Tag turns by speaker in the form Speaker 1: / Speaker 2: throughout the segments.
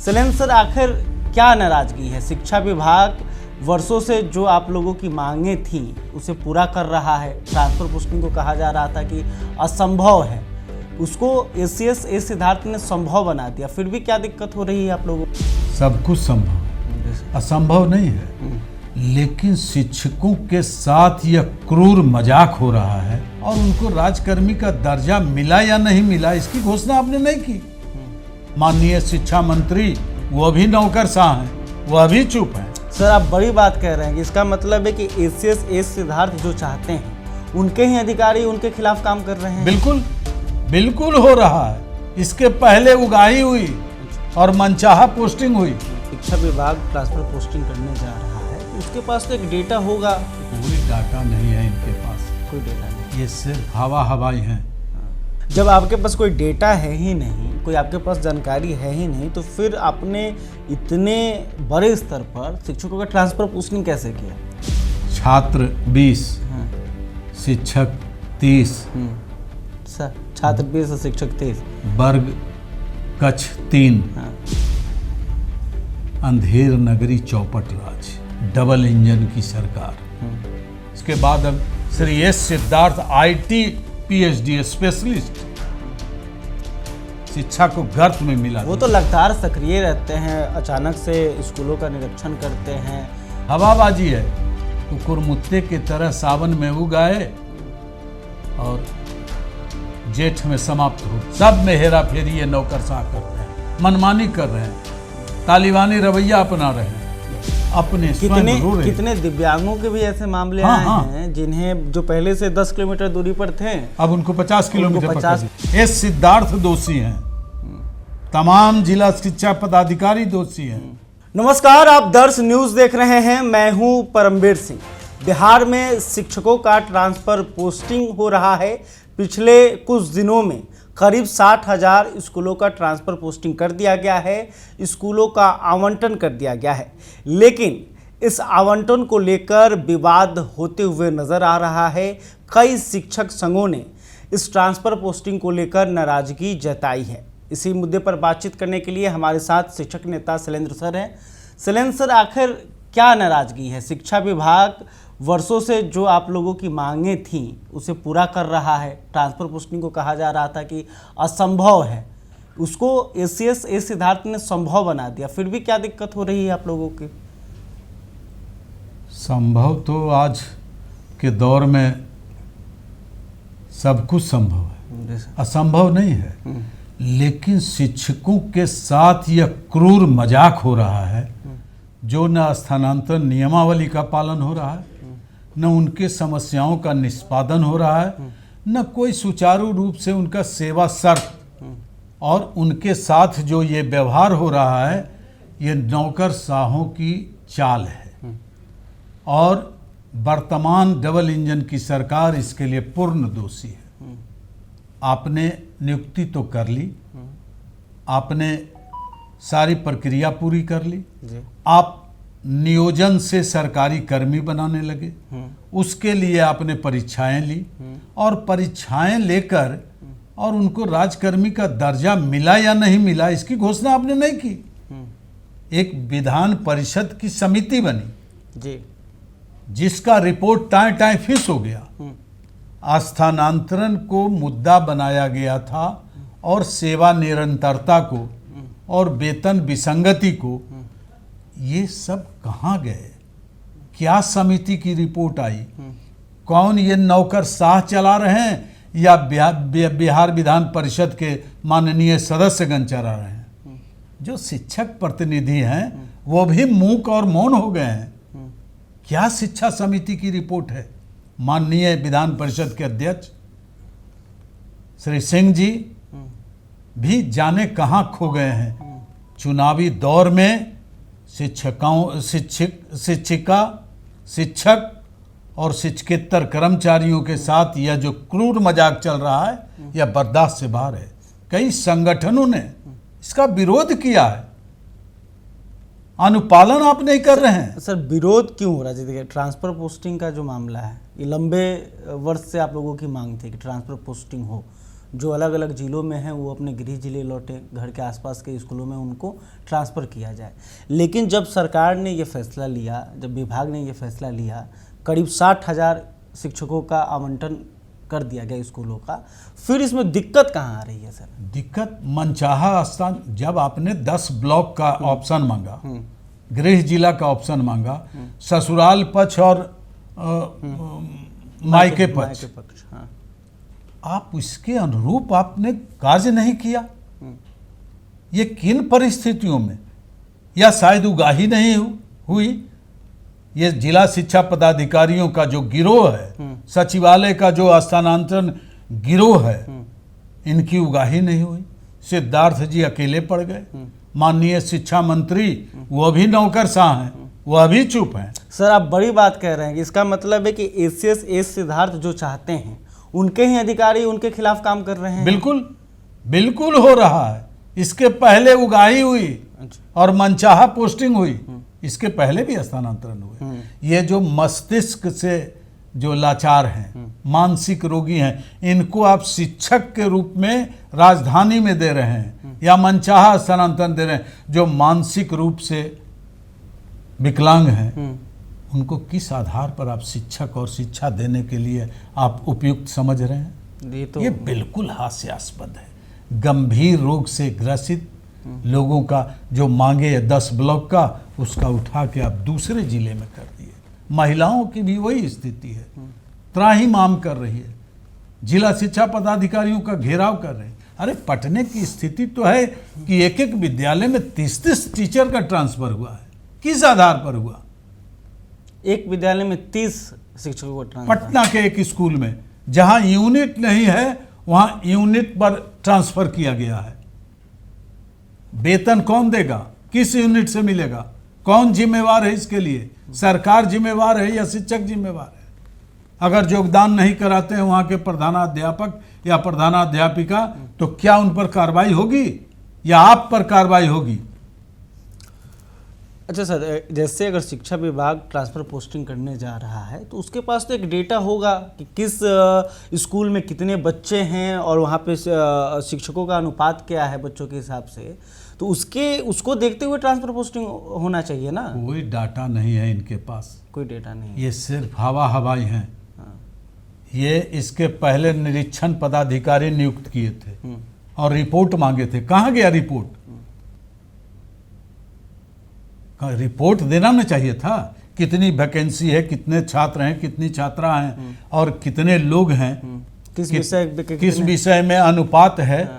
Speaker 1: Shailendra sir, आखिर क्या नाराजगी है? शिक्षा विभाग वर्षों से जो आप लोगों की मांगें थी उसे पूरा कर रहा है। ट्रांसफर पोस्टिंग को कहा जा रहा था कि असंभव है, उसको एसीएस ए सिद्धार्थ ने संभव बना दिया। फिर भी क्या दिक्कत हो रही है आप लोगों को?
Speaker 2: सब कुछ संभव, असंभव नहीं है, लेकिन शिक्षकों के साथ यह क्रूर मजाक हो रहा है और उनको राजकर्मी का दर्जा मिला या नहीं मिला इसकी घोषणा आपने नहीं की। माननीय शिक्षा मंत्री वो भी नौकरशाह हैं, वह भी चुप हैं।
Speaker 1: सर, आप बड़ी बात कह रहे हैं कि इसका मतलब है कि एसीएस ए सिद्धार्थ जो चाहते हैं उनके ही अधिकारी उनके खिलाफ काम कर रहे हैं।
Speaker 2: बिल्कुल बिल्कुल हो रहा है। इसके पहले उगाही हुई और मनचाहा पोस्टिंग हुई।
Speaker 1: शिक्षा विभाग ट्रांसफर पोस्टिंग करने जा रहा है, उसके पास तो एक डेटा होगा।
Speaker 2: कोई डाटा नहीं है इनके पास,
Speaker 1: कोई डेटा नहीं,
Speaker 2: ये सिर्फ हवाई हैं।
Speaker 1: जब आपके पास कोई डेटा है ही नहीं, कोई आपके पास जानकारी है ही नहीं, तो फिर आपने इतने बड़े स्तर पर शिक्षकों का ट्रांसफर पोस्टिंग कैसे किया?
Speaker 2: छात्र 20, शिक्षक 30,
Speaker 1: सर छात्र 20 और शिक्षक 30,
Speaker 2: वर्ग कक्ष 3, अंधेर नगरी चौपट राज, डबल इंजन की सरकार। इसके बाद अब Shri S Siddharth IT PhD specialist, शिक्षा को गर्त में मिला।
Speaker 1: वो तो लगातार सक्रिय रहते हैं, अचानक से स्कूलों का निरीक्षण करते हैं।
Speaker 2: हवाबाजी है, कुकुरमुत्ते की तरह सावन में उगाए और जेठ में समाप्त हो। सब में हेरा फेरी ये नौकरशाह कर रहे हैं, मनमानी कर रहे हैं, तालिबानी रवैया अपना रहे हैं, अपने
Speaker 1: कितने दिव्यांगों के भी ऐसे मामले आए हैं जिन्हें जो पहले से 10 किलोमीटर दूरी पर थे,
Speaker 2: अब उनको 50 किलोमीटर। ये सिद्धार्थ दोषी हैं, तमाम जिला शिक्षा पदाधिकारी दोषी हैं।
Speaker 1: नमस्कार, आप दर्श न्यूज देख रहे हैं, मैं हूं परमवीर सिंह। बिहार में शिक्षकों का ट्रांसफर पोस्टिंग हो रहा है। पिछले कुछ दिनों में करीब 60,000 स्कूलों का ट्रांसफ़र पोस्टिंग कर दिया गया है, स्कूलों का आवंटन कर दिया गया है। लेकिन इस आवंटन को लेकर विवाद होते हुए नज़र आ रहा है। कई शिक्षक संघों ने इस ट्रांसफ़र पोस्टिंग को लेकर नाराज़गी जताई है। इसी मुद्दे पर बातचीत करने के लिए हमारे साथ शिक्षक नेता शैलेंद्र सर हैं। शैलेंद्र सर, आखिर क्या नाराज़गी है? शिक्षा विभाग वर्षों से जो आप लोगों की मांगें थी उसे पूरा कर रहा है। ट्रांसफर पोस्टिंग को कहा जा रहा था कि असंभव है, उसको एसीएस ए सिद्धार्थ ने संभव बना दिया। फिर भी क्या दिक्कत हो रही है आप लोगों की?
Speaker 2: संभव तो आज के दौर में सब कुछ संभव है, असंभव नहीं है, लेकिन शिक्षकों के साथ यह क्रूर मजाक हो रहा है, जो न स्थानांतरण नियमावली का पालन हो रहा है, न उनके समस्याओं का निष्पादन हो रहा है, न कोई सुचारू रूप से उनका सेवा शर्त, और उनके साथ जो ये व्यवहार हो रहा है ये नौकरशाहों की चाल है। और वर्तमान डबल इंजन की सरकार इसके लिए पूर्ण दोषी है। आपने नियुक्ति तो कर ली, आपने सारी प्रक्रिया पूरी कर ली, आप नियोजन से सरकारी कर्मी बनाने लगे, उसके लिए आपने परीक्षाएं ली और परीक्षाएं लेकर और उनको राजकर्मी का दर्जा मिला या नहीं मिला इसकी घोषणा आपने नहीं की। एक विधान परिषद की समिति बनी जी, जिसका रिपोर्ट टाएं फिस हो गया। स्थानांतरण को मुद्दा बनाया गया था और सेवा निरंतरता को और वेतन विसंगति को। ये सब कहाँ गए? क्या समिति की रिपोर्ट आई? कौन ये नौकरशाह चला रहे हैं या बिहार विधान परिषद के माननीय सदस्यगण चला रहे हैं? जो शिक्षक प्रतिनिधि हैं वो भी मूक और मौन हो गए हैं। क्या शिक्षा समिति की रिपोर्ट है? माननीय विधान परिषद के अध्यक्ष श्री सिंह जी भी जाने कहाँ खो गए हैं। चुनावी दौर में शिक्षक और शिक्षकेतर कर्मचारियों के साथ यह जो क्रूर मजाक चल रहा है यह बर्दाश्त से बाहर है। कई संगठनों ने इसका विरोध किया है, अनुपालन आप नहीं कर रहे हैं।
Speaker 1: सर, विरोध क्यों हो रहा है? देखिए, ट्रांसफर पोस्टिंग का जो मामला है ये लंबे वर्ष से आप लोगों की मांग थी कि ट्रांसफर पोस्टिंग हो, जो अलग अलग ज़िलों में हैं वो अपने गृह जिले लौटे, घर के आसपास के स्कूलों में उनको ट्रांसफ़र किया जाए। लेकिन जब सरकार ने ये फैसला लिया, जब विभाग ने ये फैसला लिया, करीब 60,000 शिक्षकों का आवंटन कर दिया गया स्कूलों का, फिर इसमें दिक्कत कहाँ आ रही है सर?
Speaker 2: दिक्कत मनचाहा स्थान, जब आपने 10 ब्लॉक का ऑप्शन मांगा, गृह जिला का ऑप्शन मांगा, ससुराल पक्ष और मायके पक्ष,
Speaker 1: हाँ।
Speaker 2: आप इसके अनुरूप आपने कार्य नहीं किया। ये किन परिस्थितियों में, या शायद उगाही नहीं हुई। ये जिला शिक्षा पदाधिकारियों का जो गिरोह है, सचिवालय का जो स्थानांतरण गिरोह है, इनकी उगाही नहीं हुई। सिद्धार्थ जी अकेले पड़ गए। माननीय शिक्षा मंत्री वो भी नौकरशाह हैं, वह भी चुप हैं।
Speaker 1: सर आप बड़ी बात कह रहे हैं कि इसका मतलब है कि एसीएस सिद्धार्थ जो चाहते हैं उनके ही अधिकारी उनके खिलाफ काम कर रहे हैं।
Speaker 2: बिल्कुल बिल्कुल हो रहा है। इसके पहले उगाही हुई और मनचाहा पोस्टिंग हुई, इसके पहले भी स्थानांतरण हुए। ये जो मस्तिष्क से जो लाचार हैं, मानसिक रोगी हैं, इनको आप शिक्षक के रूप में राजधानी में दे रहे हैं या मनचाहा स्थानांतरण दे रहे हैं। जो मानसिक रूप से विकलांग हैं, उनको किस आधार पर आप शिक्षक और शिक्षा देने के लिए आप उपयुक्त समझ रहे हैं? ये बिल्कुल हास्यास्पद है। गंभीर रोग से ग्रसित लोगों का जो मांगे है 10 ब्लॉक का, उसका उठा के आप दूसरे जिले में कर दिए। महिलाओं की भी वही स्थिति है, त्राहिमाम कर रही है, जिला शिक्षा पदाधिकारियों का घेराव कर रहे हैं। अरे पटने की स्थिति तो है कि एक एक विद्यालय में 30-30 टीचर का ट्रांसफर हुआ है। किस आधार पर हुआ?
Speaker 1: एक विद्यालय में 30 शिक्षकों को ट्रांसफर।
Speaker 2: पटना के एक स्कूल में जहां यूनिट नहीं है, वहां यूनिट पर ट्रांसफर किया गया है। वेतन कौन देगा? किस यूनिट से मिलेगा? कौन जिम्मेवार है इसके लिए? सरकार जिम्मेवार है या शिक्षक जिम्मेवार है? अगर योगदान नहीं कराते हैं वहां के प्रधानाध्यापक या प्रधानाध्यापिका, तो क्या उन पर कार्रवाई होगी या आप पर कार्रवाई होगी?
Speaker 1: अच्छा सर, जैसे अगर शिक्षा विभाग ट्रांसफ़र पोस्टिंग करने जा रहा है तो उसके पास तो एक डेटा होगा कि किस स्कूल में कितने बच्चे हैं और वहाँ पे शिक्षकों का अनुपात क्या है बच्चों के हिसाब से, तो उसको देखते हुए ट्रांसफ़र पोस्टिंग होना चाहिए ना।
Speaker 2: कोई डाटा नहीं है इनके पास,
Speaker 1: कोई डेटा नहीं।
Speaker 2: ये सिर्फ हवा हवाई हैं। ये इसके पहले निरीक्षण पदाधिकारी नियुक्त किए थे और रिपोर्ट मांगे थे। कहाँ गया रिपोर्ट? रिपोर्ट देना ना चाहिए था। कितनी वैकेंसी है, कितने छात्र हैं, कितनी छात्रा हैं और कितने लोग हैं, किस विषय में अनुपात है।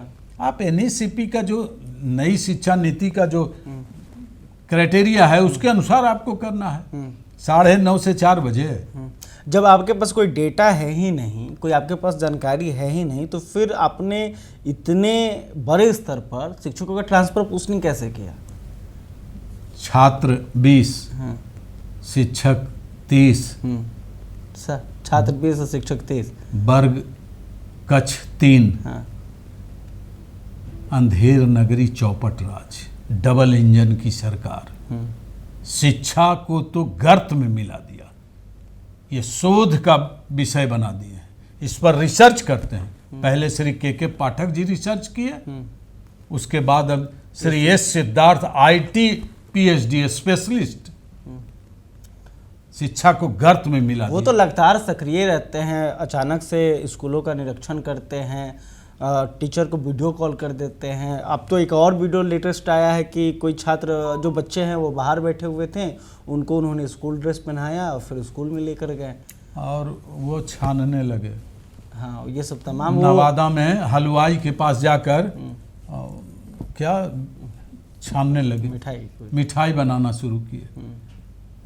Speaker 2: आप एनईसीपी का जो नई शिक्षा नीति का जो क्राइटेरिया है उसके अनुसार आपको करना है। 9:30 से 4 बजे।
Speaker 1: जब आपके पास कोई डेटा है ही नहीं, कोई आपके पास जानकारी है ही नहीं, तो फिर आपने इतने बड़े स्तर पर शिक्षकों का ट्रांसफर पोस्टिंग कैसे किया?
Speaker 2: छात्र 20, शिक्षक 30,
Speaker 1: छात्र 20 और शिक्षक 30,
Speaker 2: वर्ग कक्ष 3, अंधेर नगरी चौपट राज, डबल इंजन की सरकार। शिक्षा को तो गर्त में मिला दिया, ये शोध का विषय बना दिए हैं। इस पर रिसर्च करते हैं। पहले श्री के पाठक जी रिसर्च किए, उसके बाद अब Shri S Siddharth IT PhD specialist. शिक्षा को गर्त में मिला।
Speaker 1: वो तो लगातार सक्रिय रहते हैं, अचानक से स्कूलों का निरीक्षण करते हैं, टीचर को वीडियो कॉल कर देते हैं। अब तो एक और वीडियो लेटेस्ट आया है कि कोई छात्र जो बच्चे हैं वो बाहर बैठे हुए थे, उनको उन्होंने स्कूल ड्रेस पहनाया और फिर स्कूल में लेकर गए
Speaker 2: और वो छानने लगे।
Speaker 1: हाँ, ये सब तमाम
Speaker 2: नवादा में हलवाई के पास जाकर क्या छानने लगे, मिठाई बनाना शुरू किए।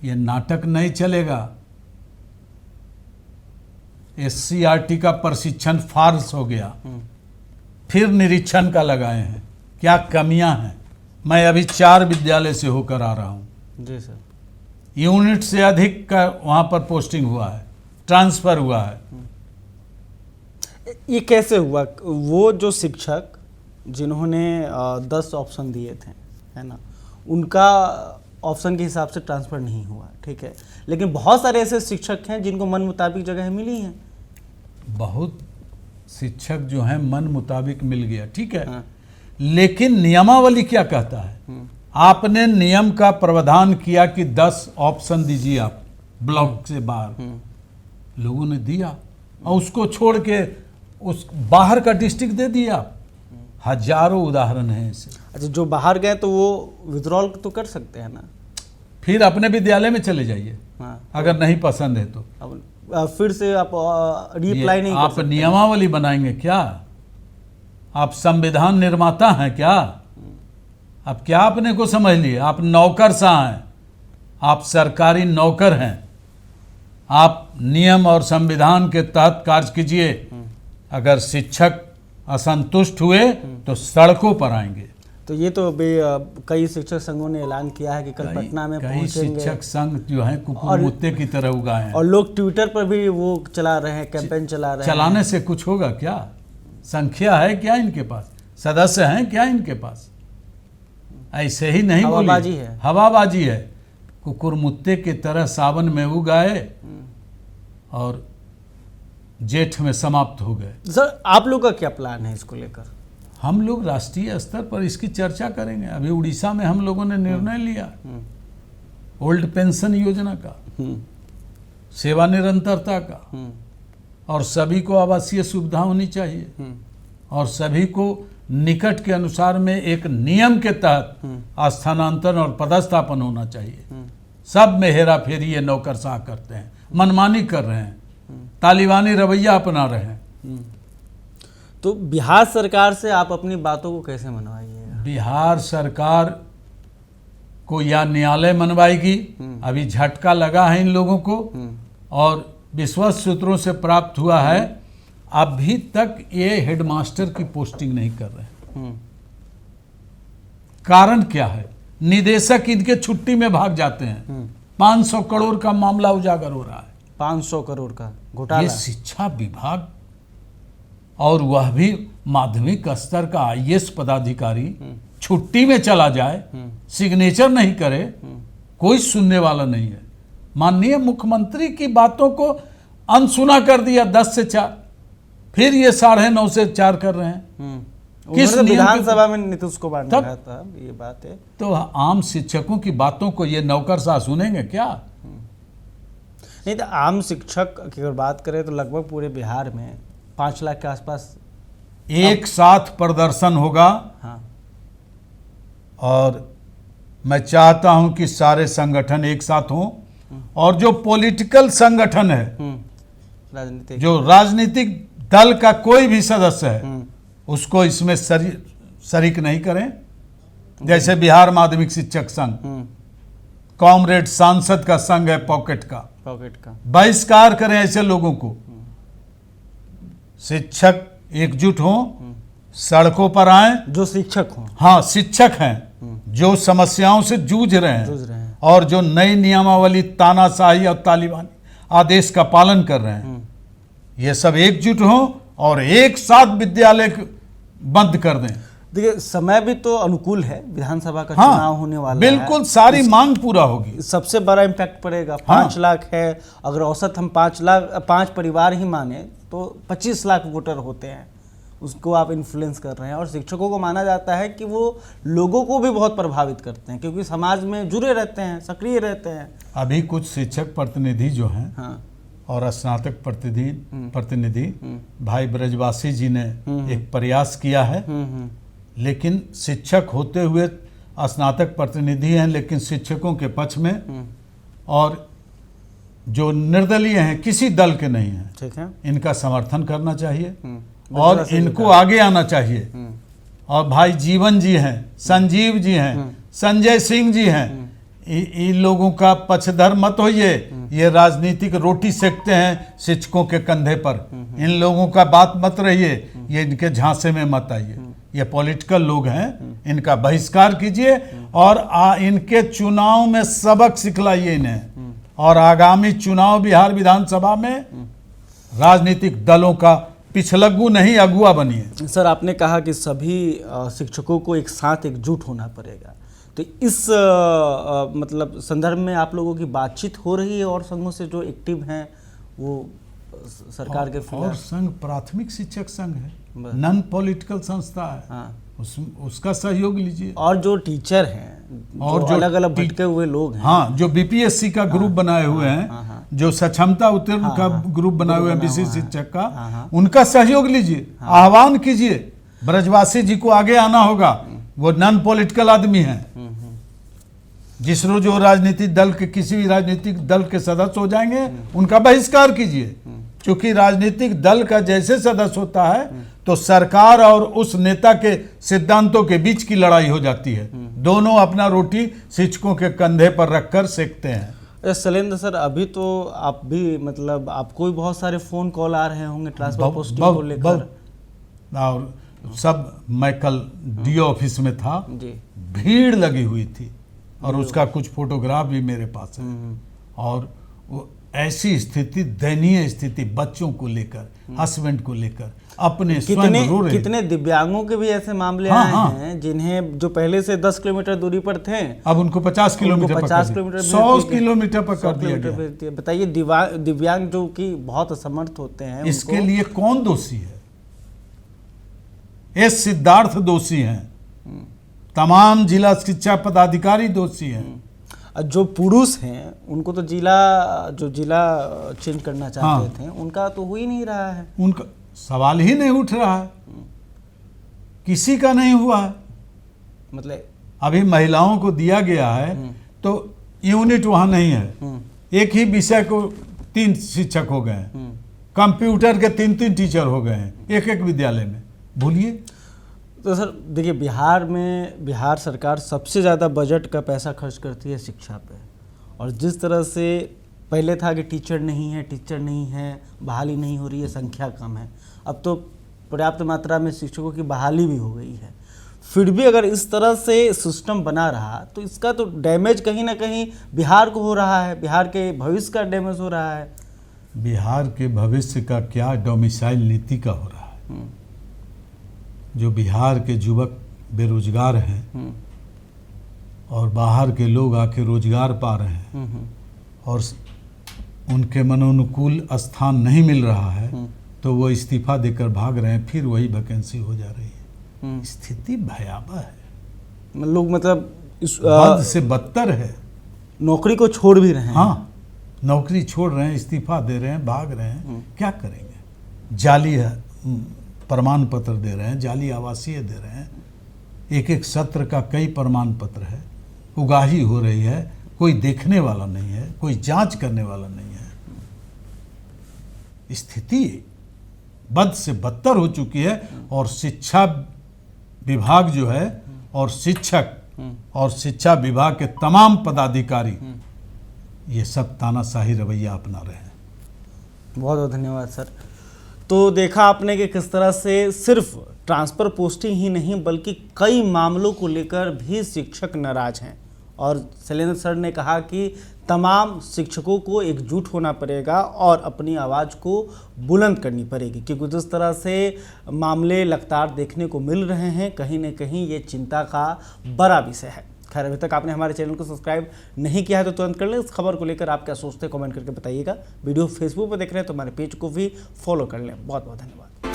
Speaker 2: ये नाटक नहीं चलेगा। SCRT का प्रशिक्षण फार्स हो गया, फिर निरीक्षण का लगाए हैं। क्या कमियां हैं? मैं अभी 4 विद्यालय से होकर आ रहा हूं।
Speaker 1: जी सर।
Speaker 2: यूनिट से अधिक का वहां पर पोस्टिंग हुआ है, ट्रांसफर हुआ है।
Speaker 1: ये कैसे हुआ? वो जो शिक्षक जिन्होंने 10 ऑप्शन दिए थे, है ना, उनका ऑप्शन के हिसाब से ट्रांसफ़र नहीं हुआ, ठीक है, लेकिन बहुत सारे ऐसे शिक्षक हैं जिनको मन मुताबिक जगह मिली हैं।
Speaker 2: बहुत शिक्षक जो है मन मुताबिक मिल गया, ठीक है, लेकिन नियमावली क्या कहता है? आपने नियम का प्रावधान किया कि 10 ऑप्शन दीजिए आप ब्लॉक से बाहर, लोगों ने दिया और उसको छोड़ के उस बाहर का डिस्ट्रिक्ट दे दिया। हजारों उदाहरण हैं ऐसे।
Speaker 1: अच्छा, जो बाहर गए तो वो विड्रॉल तो कर सकते हैं ना?
Speaker 2: फिर अपने विद्यालय में चले जाइए,
Speaker 1: हाँ,
Speaker 2: अगर नहीं पसंद है तो।
Speaker 1: अब फिर से आप रीअप्लाई नहीं कर
Speaker 2: आप
Speaker 1: सकते।
Speaker 2: नियमावली बनाएंगे क्या? आप संविधान निर्माता हैं क्या? आप क्या अपने को समझ लिए? आप नौकरशाह हैं, आप सरकारी नौकर हैं। आप नियम और संविधान के तहत कार्य कीजिए। अगर शिक्षक असंतुष्ट हुए तो सड़कों पर आएंगे।
Speaker 1: तो ये तो कई शिक्षक संघों ने ऐलान किया है कि कल पटना में
Speaker 2: कई
Speaker 1: पहुंचेंगे।
Speaker 2: शिक्षक संघ जो है कुकुर मुत्ते की तरह उगाए हैं।
Speaker 1: और लोग ट्विटर पर भी वो चला रहे हैं, कैंपेन चला रहे हैं।
Speaker 2: चलाने से कुछ होगा क्या? संख्या है क्या इनके पास? सदस्य हैं क्या इनके पास? ऐसे ही नहीं बोलिए,
Speaker 1: हवाबाजी है।
Speaker 2: हवाबाजी है। कुकुर मुत्ते की तरह सावन में उगाए और जेठ में समाप्त हो गए।
Speaker 1: सर, आप लोग का क्या प्लान है इसको लेकर?
Speaker 2: हम लोग राष्ट्रीय स्तर पर इसकी चर्चा करेंगे। अभी उड़ीसा में हम लोगों ने निर्णय लिया ओल्ड पेंशन योजना का, सेवा निरंतरता का, और सभी को आवासीय सुविधा होनी चाहिए और सभी को निकट के अनुसार में एक नियम के तहत स्थानांतरण और पदस्थापन होना चाहिए। सब में हेरा फेरी ये नौकरशाह करते हैं, मनमानी कर रहे हैं, तालिबानी रवैया अपना रहे हैं।
Speaker 1: तो बिहार सरकार से आप अपनी बातों को कैसे मनवाइएगा?
Speaker 2: बिहार सरकार को या न्यायालय मनवाएगी, अभी झटका लगा है इन लोगों को, और विश्वस्त सूत्रों से प्राप्त हुआ है अभी तक ये हेडमास्टर की पोस्टिंग नहीं कर रहे हैं। कारण क्या है? निदेशक इनके छुट्टी में भाग जाते हैं। 500 करोड़ का मामला उजागर हो रहा है।
Speaker 1: 500 करोड़ का घोटाला।
Speaker 2: ये शिक्षा विभाग, और वह भी माध्यमिक स्तर का IAS पदाधिकारी छुट्टी में चला जाए, सिग्नेचर नहीं करे, कोई सुनने वाला नहीं है। माननीय मुख्यमंत्री की बातों को अनसुना कर दिया 10 से 4, फिर ये 9:30 से 4 कर रहे हैं। किस
Speaker 1: विधानसभा में नीतीश कुमार ने कहा था ये बात है?
Speaker 2: तो आम शिक्षकों की बातों को ये नौकरशाह सुनेंगे क्या?
Speaker 1: नहीं, तो आम शिक्षक की अगर बात करें तो लगभग पूरे बिहार में 5 लाख के आसपास
Speaker 2: एक साथ प्रदर्शन होगा।
Speaker 1: हाँ,
Speaker 2: और मैं चाहता हूं कि सारे संगठन एक साथ हों, और जो पॉलिटिकल संगठन है,
Speaker 1: राजनीतिक,
Speaker 2: जो राजनीतिक दल का कोई भी सदस्य है, उसको इसमें शरीक नहीं करें। जैसे बिहार माध्यमिक शिक्षक संघ, कॉमरेड सांसद का संघ है पॉकेट का, बहिष्कार करें ऐसे लोगों को। शिक्षक एकजुट हों, सड़कों पर आएं,
Speaker 1: जो शिक्षक हों,
Speaker 2: हाँ शिक्षक हैं, जो समस्याओं से जूझ रहे हैं और जो नई नियमावली, तानाशाही और तालिबानी आदेश का पालन कर रहे हैं, ये सब एकजुट हों और एक साथ विद्यालय बंद कर दें।
Speaker 1: देखिए, समय भी तो अनुकूल है, विधानसभा का
Speaker 2: हाँ,
Speaker 1: चुनाव होने वाला
Speaker 2: बिल्कुल
Speaker 1: है।
Speaker 2: सारी मांग पूरा होगी।
Speaker 1: सबसे बड़ा इम्पैक्ट पड़ेगा।
Speaker 2: हाँ।
Speaker 1: 5 लाख है, अगर औसत हम 5 परिवार ही माने तो 25 लाख वोटर होते हैं, उसको आप इन्फ्लुएंस कर रहे हैं। और शिक्षकों को माना जाता है कि वो लोगों को भी बहुत प्रभावित करते हैं, क्योंकि समाज में जुड़े रहते हैं, सक्रिय रहते हैं।
Speaker 2: अभी कुछ शिक्षक प्रतिनिधि जो हैं,
Speaker 1: हाँ,
Speaker 2: और स्नातक प्रतिनिधि भाई ब्रजवासी जी ने एक प्रयास किया है, लेकिन शिक्षक होते हुए स्नातक प्रतिनिधि हैं, लेकिन शिक्षकों के पक्ष में, और जो निर्दलीय हैं, किसी दल के नहीं हैं,
Speaker 1: ठीक है,
Speaker 2: इनका समर्थन करना चाहिए और इनको आगे आना चाहिए। और भाई जीवन जी हैं, संजीव जी हैं, संजय सिंह जी हैं, इन लोगों का पक्षधर मत होइए। ये राजनीतिक रोटी सेकते हैं शिक्षकों के कंधे पर, इन लोगों का बात मत रहिए, ये इनके झांसे में मत आइए। ये पॉलिटिकल लोग हैं, इनका बहिष्कार कीजिए और इनके चुनाव में सबक सिखलाइए इन्हें, और आगामी चुनाव बिहार विधानसभा में राजनीतिक दलों का पिछलग्गू नहीं अगुआ बनिए।
Speaker 1: सर, आपने कहा कि सभी शिक्षकों को एक साथ एकजुट होना पड़ेगा, तो इस मतलब संदर्भ में आप लोगों की बातचीत हो रही है और संघों से जो एक्टिव हैं वो सरकार के
Speaker 2: और
Speaker 1: खिलाफ।
Speaker 2: संघ प्राथमिक शिक्षक संघ है,
Speaker 1: बस।
Speaker 2: नॉन पॉलिटिकल संस्था है।
Speaker 1: हाँ।
Speaker 2: उसका सहयोग लीजिए।
Speaker 1: और जो टीचर हैं
Speaker 2: और
Speaker 1: जो
Speaker 2: जो
Speaker 1: अलग अलग भटके हुए लोग हैं,
Speaker 2: हाँ, जो बीपीएससी का ग्रुप बनाए हुए हैं,
Speaker 1: हाँ।
Speaker 2: जो सक्षमता उत्तीर्ण का ग्रुप बनाए हुए हैं
Speaker 1: बना
Speaker 2: विशेष
Speaker 1: हुआ है।
Speaker 2: शिक्षक का,
Speaker 1: हाँ।
Speaker 2: उनका सहयोग लीजिए, आह्वान कीजिए। ब्रजवासी जी को आगे आना होगा, वो नॉन पॉलिटिकल आदमी हैं। जिस रोज वो राजनीतिक दल के किसी भी राजनीतिक दल के सदस्य हो जाएंगे, उनका बहिष्कार कीजिए। क्योंकि राजनीतिक दल का जैसे सदस्य होता है तो सरकार और उस नेता के सिद्धांतों के बीच की लड़ाई हो जाती है। दोनों अपना रोटी शिक्षकों के कंधे पर रखकर सेकते हैं।
Speaker 1: शैलेंद्र सर, अभी तो आप भी मतलब आपको भी बहुत सारे फोन कॉल आ रहे होंगे ट्रांसफर पोस्टिंग को लेकर।
Speaker 2: और सब, मैं कल डीओ ऑफिस में था,
Speaker 1: जी।
Speaker 2: भीड़ लगी हुई थी और उसका कुछ फोटोग्राफ भी मेरे पास है। और वो ऐसी स्थिति, दयनीय स्थिति, बच्चों को लेकर, हस्बैंड को लेकर, अपने स्वयं रो रहे।
Speaker 1: कितने दिव्यांगों के भी ऐसे मामले आए हैं जिन्हें, जो पहले से 10 किलोमीटर दूरी पर थे,
Speaker 2: अब उनको 50 किलोमीटर, 100 किलोमीटर पर कर दिया गया।
Speaker 1: बताइए, दिव्यांग जो कि बहुत असमर्थ होते हैं,
Speaker 2: इसके लिए कौन दोषी है? एस सिद्धार्थ दोषी हैं, तमाम जिला शिक्षा पदाधिकारी दोषी हैं।
Speaker 1: जो पुरुष हैं उनको तो जिला चेंज करना चाहते थे, उनका तो हो ही नहीं रहा है।
Speaker 2: उनका सवाल ही नहीं उठ रहा है, किसी का नहीं हुआ है।
Speaker 1: मतलब
Speaker 2: अभी महिलाओं को दिया गया है तो यूनिट वहां नहीं है, एक ही विषय को 3 शिक्षक हो गए हैं, कंप्यूटर के 3 टीचर हो गए हैं एक विद्यालय में। भूलिए।
Speaker 1: तो सर देखिए, बिहार सरकार सबसे ज़्यादा बजट का पैसा खर्च करती है शिक्षा पे, और जिस तरह से पहले था कि टीचर नहीं है, बहाली नहीं हो रही है, संख्या कम है, अब तो पर्याप्त मात्रा में शिक्षकों की बहाली भी हो गई है। फिर भी अगर इस तरह से सिस्टम बना रहा तो इसका तो डैमेज कहीं ना कहीं बिहार को हो रहा है, बिहार के भविष्य का डैमेज हो रहा है।
Speaker 2: बिहार के भविष्य का क्या, डोमिसाइल नीति का हो रहा है। जो बिहार के युवक बेरोजगार हैं और बाहर के लोग आके रोजगार पा रहे हैं और उनके मनोनुकूल स्थान नहीं मिल रहा है तो वो इस्तीफा देकर भाग रहे हैं, फिर वही वैकेंसी हो जा रही है। स्थिति भयावह है।
Speaker 1: लोग मतलब
Speaker 2: बद से बदतर है।
Speaker 1: नौकरी को छोड़ भी रहे हैं।
Speaker 2: हाँ, नौकरी छोड़ रहे हैं, इस्तीफा दे रहे हैं, भाग रहे हैं। क्या करेंगे? जाली प्रमाण पत्र दे रहे हैं, जाली आवासीय दे रहे हैं, एक सत्र का कई प्रमाण पत्र है, उगाही हो रही है, कोई देखने वाला नहीं है, कोई जांच करने वाला नहीं है। स्थिति बद से बदतर हो चुकी है और शिक्षा विभाग जो है और शिक्षक और शिक्षा विभाग के तमाम पदाधिकारी ये सब तानाशाही रवैया अपना रहे हैं।
Speaker 1: बहुत बहुत धन्यवाद सर। तो देखा आपने कि किस तरह से सिर्फ ट्रांसफ़र पोस्टिंग ही नहीं बल्कि कई मामलों को लेकर भी शिक्षक नाराज हैं, और शैलेंद्र सर ने कहा कि तमाम शिक्षकों को एकजुट होना पड़ेगा और अपनी आवाज़ को बुलंद करनी पड़ेगी, क्योंकि जिस तरह से मामले लगातार देखने को मिल रहे हैं, कहीं न कहीं ये चिंता का बड़ा विषय है। खैर, अभी तक आपने हमारे चैनल को सब्सक्राइब नहीं किया है तो तुरंत कर लें। इस खबर को लेकर आप क्या सोचते हैं कमेंट करके बताइएगा। वीडियो फेसबुक पर देख रहे हैं तो हमारे पेज को भी फॉलो कर लें। बहुत बहुत धन्यवाद।